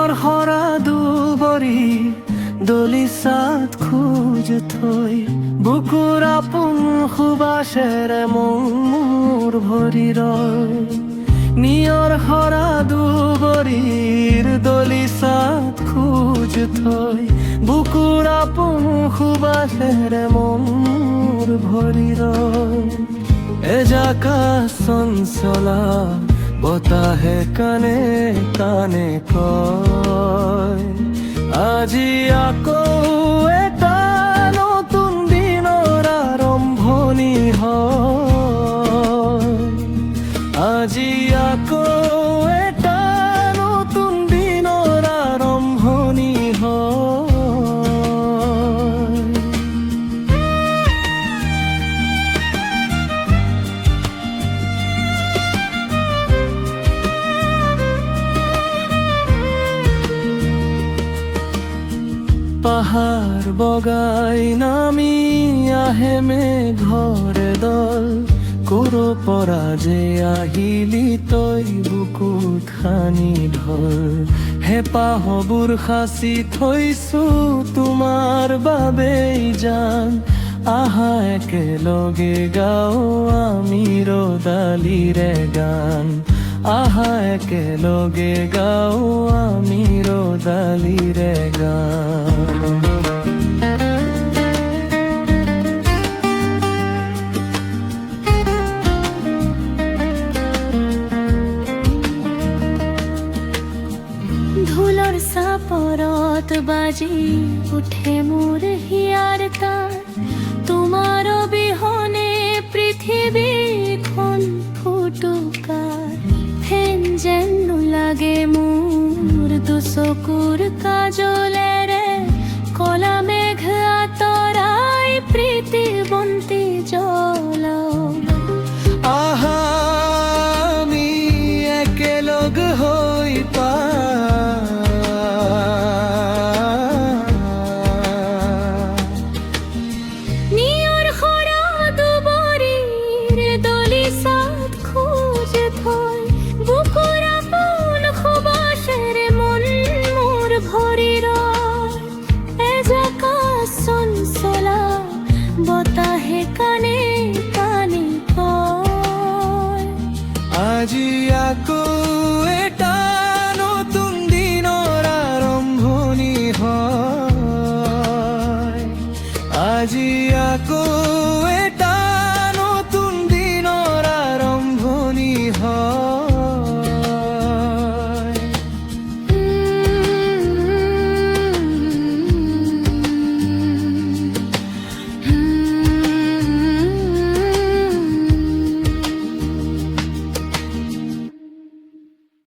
নিয়ৰ হৰা দুবৰি দলিচাত খোজ থৈ বুকুৰ আপোন সুবাসেৰে মোৰ ভৰি ৰয় নিয়ৰ হৰা দুবৰিৰ দলিচাত খোজ থৈ বুকুৰ আপোন সুবাসেৰে মোৰ ভৰি ৰয় এজাকা চঞ্চলা বতাহে কানে কানে কয় আজি আকৌ এটা নতুন দিনৰ আৰম্ভণি হয় আজি আকৌ এটা নতুন দিনৰ আৰম্ভণি হয় পাহাৰ বগাই নামি আহে মেঘৰে দল ক'ৰ পৰা যে আহিলি তই বুকুত সানি ধৰ হেঁপাহবোৰ সাঁচি থৈছো তোমাৰ বাবেই জান আহা একেলগে গাওঁ আমি ৰ'দালিৰে গান আহা একেলগে গাওঁ আমি ৰ'দালিৰে গান ধুলৰ চাপৰত বাজি উঠে মোৰ হিয়াৰ তাৰ তোমাৰ অবিহনে পৃথিৱীখন ফুটুকাৰ ফেন যেন লাগে মোৰ দুচকুৰ কাজলেৰে কলা মেঘ আঁতৰাই প্ৰীতি বন্তি জ্বলাও আহা আমি একেলগ হৈ নিয়ৰ হৰা দুবৰিৰ দলিচাত খোজ থৈ বুকুৰ আপোন সুবাসেৰে মন মোৰ ভৰি ৰয় এজাকা চঞ্চলা বতাহে কানে কানে কয় আজি আকৌ এটা নতুন দিনৰ আৰম্ভণি হয় আজি আকৌ